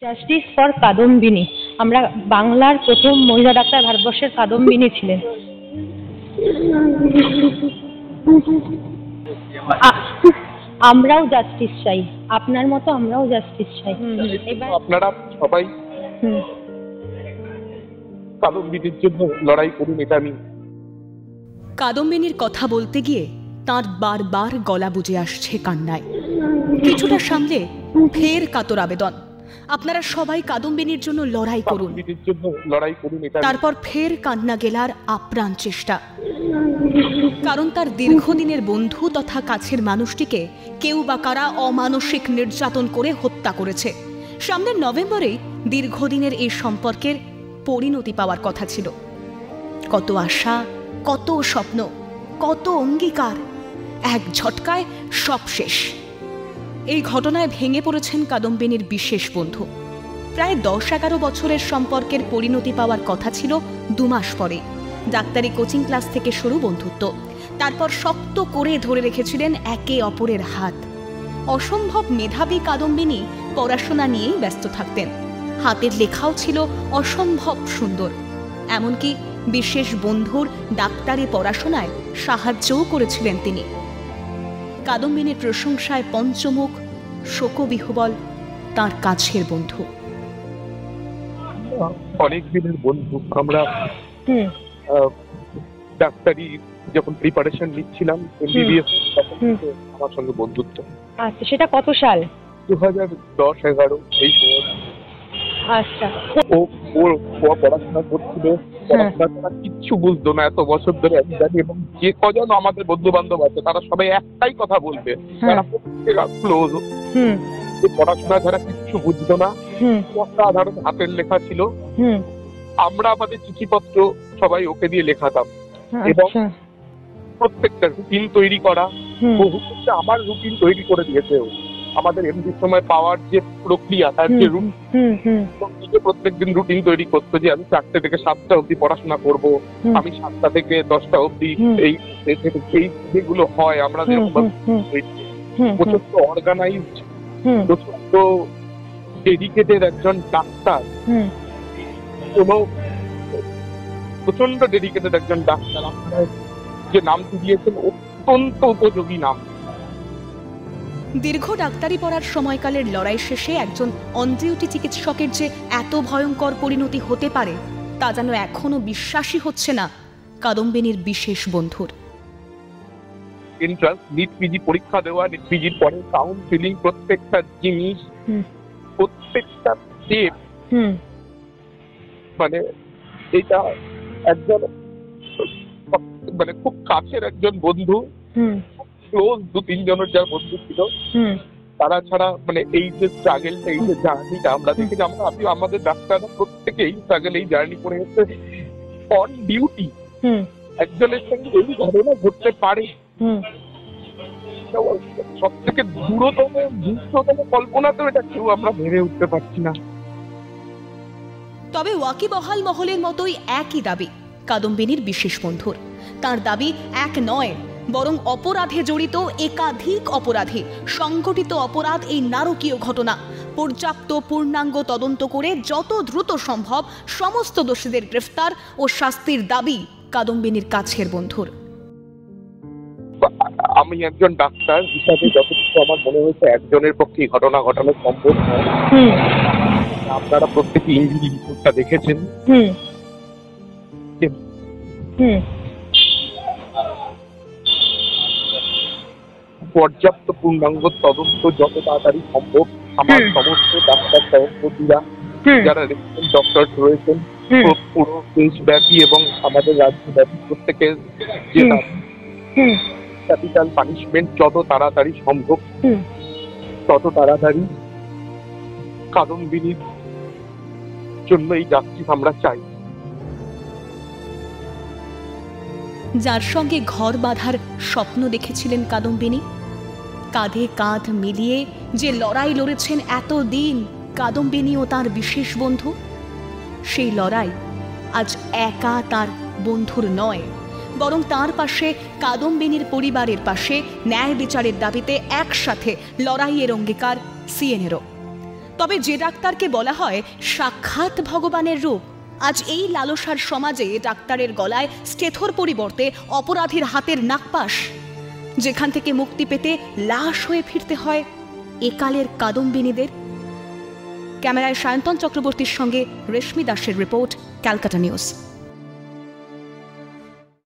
Justice for Kadambini. আমরা বাংলার প্রথম মহিলা ডাক্তার ভারতবর্ষের কাদম্বিনী ছিলেন। আমরাও জাস্টিস চাই, আপনার মতো আমরাও জাস্টিস চাই। এবার আপনারা সবাই কাদম্বিনীর জন্য লড়াই করুন, এটা আমি। কাদম্বিনীর কথা বলতে গিয়ে তার বারবার গলা বুজে আসছে কান্নায়। কিছুটা সামলে ফের কাতর আবেদন, আপনারা সবাই কাদম্বিনীর জন্য লড়াই করুন। তারপর ফের কান্না গেলার আপ্রাণ চেষ্টা, কারণ তার দীর্ঘদিনের বন্ধু তথা কাছের মানুষটিকে কেউ বা কারা অমানসিক নির্যাতন করে হত্যা করেছে। সামনের নভেম্বরেই দীর্ঘদিনের এই সম্পর্কের পরিণতি পাওয়ার কথা ছিল। কত আশা, কত স্বপ্ন, কত অঙ্গীকার, এক ঝটকায় সব শেষ। এই ঘটনায় ভেঙে পড়েছেন কাদম্বিনীর বিশেষ বন্ধু। প্রায় 10-11 বছরের সম্পর্কের পরিণতি পাওয়ার কথা ছিল 2 মাস পরে। ডাক্তারি কোচিং ক্লাস থেকে শুরু বন্ধুত্ব, তারপর শক্ত করে ধরে রেখেছিলেন একে অপরের হাত। অসম্ভব মেধাবী কাদম্বিনী পড়াশোনা নিয়েই ব্যস্ত থাকতেন, হাতের লেখাও ছিল অসম্ভব সুন্দর। এমনকি বিশেষ বন্ধুর ডাক্তারি পড়াশোনায় সাহায্যও করেছিলেন তিনি। কাদম্বিনীর প্রশংসায় পঞ্চমুখ, শোকবিহ্বল তার কাছের বন্ধু। অনেক দিনের বন্ধু আমরা। ডাক্তারি যখন প্রিপারেশন নিচ্ছিলাম এমবিবিএস, আমার সঙ্গে বন্ধুত্ব। আচ্ছা, সেটা কত সাল? 2010-11 এই সময়। আচ্ছা, ও পড়াশোনা করছিল, পড়াশোনা কিচ্ছু বুঝতো না এত বছর ধরে আমি জানি। এবং যে কজন আমাদের বন্ধু বান্ধব আছে তারা সবাই একটাই কথা বলবে, তারা প্রত্যেকে ক্লোজ, পড়াশোনা ছাড়া কিচ্ছু বুঝতো না। সাধারণ হাতের লেখা ছিল। আমরা আমাদের চিঠিপত্র সবাই ওকে দিয়ে লেখাতাম এবং প্রত্যেকটা রুটিন তৈরি করা, আমার রুটিন তৈরি করে দিয়েছে ও। আমাদের এমডির সময় পাওয়ার যে প্রক্রিয়া, তার যে রুটিন, প্রত্যেকদিন রুটিন তৈরি করতো যে আমি 4টে থেকে 7টা অবধি পড়াশোনা করব, আমি 7টা থেকে 10টা অবধি এই যেগুলো হয় আমরা প্রচন্ড অর্গানাইজড, প্রচন্ড ডেডিকেটেড একজন ডাক্তার, প্রচন্ড ডেডিকেটেড একজন ডাক্তার। আপনারা যে নামটি দিয়েছেন অত্যন্ত উপযোগী নাম। দীর্ঘ ডাক্তারি পড়ার সময়কালের লড়াই শেষে একজন অন ডিউটি চিকিৎসকের যে এত ভয়ঙ্কর পরিণতি হতে পারে তা যেন এখনো বিশ্বাসই হচ্ছে না কাদম্বিনীর বিশেষ বন্ধুর। এন্ট্রান্স, নিট পিজি পরীক্ষা দেওয়া, নিট পিজির পরে কাউন্সিলিং, প্রত্যেকটা জিনিস, প্রত্যেকটা স্টেপ, মানে এটা একজন মানে খুব কাছের একজন বন্ধু, ক্লোজ 2-3 জনের যার বন্ধু ছিল, তারা ছাড়া মানে এই যে স্ট্রাগলটা, এই যে জার্নিটা আমরা দেখি, আমরা আমাদের ডাক্তাররা প্রত্যেকে এই স্ট্রাগল, এই জার্নি করে এসে অন ডিউটি একজনের সঙ্গে এই ঘটনা ঘটতে পারে। সব থেকে দূরতম কল্পনাতেও এটা কেউ আমরা ভেবে উঠতে পারছি না। তবে ওয়াকিবহাল মহলের মতোই একই দাবি কাদম্বিনীর বিশেষ বন্ধুর। তার দাবি এক নয়, বরং অপরাধে জড়িত একাধিক অপরাধী, সংগঠিত অপরাধ এই নারকীয় ঘটনা পর্যাপ্ত পূর্ণাঙ্গ তদন্ত করে যত দ্রুত সম্ভব সমস্ত দোষীদের গ্রেফতার ও শাস্তির দাবি কাদম্বিনীর কাছের বন্ধুর। আমি একজন ডাক্তার হিসাবে যতটুকু আমার মনে হয়েছে একজনের পক্ষে ঘটনা ঘটানো সম্ভব নয়। আপনারা প্রত্যেকে ইঞ্জুরি রিপোর্টটা দেখেছেন। পর্যাপ্ত পূর্ণাঙ্গ তদন্ত যত তাড়াতাড়ি সম্ভব আমার সমস্ত ডাক্তার সহকর্মীরা যারা রেসিডেন্ট ডক্টর রয়েছেন পুরো দেশব্যাপী এবং আমাদের রাজ্যব্যাপী প্রত্যেকের যে ক্যাপিটাল পানিশমেন্ট যত তাড়াতাড়ি সম্ভব তত তাড়াতাড়ি কাদম্বিনীর জন্য এই জাস্টিস আমরা চাই। যার সঙ্গে ঘর বাঁধার স্বপ্ন দেখেছিলেন কাদম্বিনী, কাঁধে কাঁধ মিলিয়ে যে লড়াই লড়েছেন এতদিন কাদম্বিনী ও তার বিশেষ বন্ধু, সেই লড়াই আজ একা তার বন্ধুর নয়, বরং তার পাশে কাদম্বিনীর পরিবারের পাশে ন্যায় বিচারের দাবিতে একসাথে লড়াইয়ের অঙ্গীকার সিএনএরও। তবে যে ডাক্তারকে বলা হয় সাক্ষাৎ ভগবানের রূপ, আজ এই লালসার সমাজে ডাক্তারের গলায় স্টেথোর পরিবর্তে অপরাধীর হাতের নাগপাশ, যেখান থেকে মুক্তি পেতে লাশ হয়ে ফিরতে হয় একালের কাদম্বিনীদের। ক্যামেরায় সায়ন্তন চক্রবর্তীর সঙ্গে রেশমি দাসের রিপোর্ট, ক্যালকাটা নিউজ।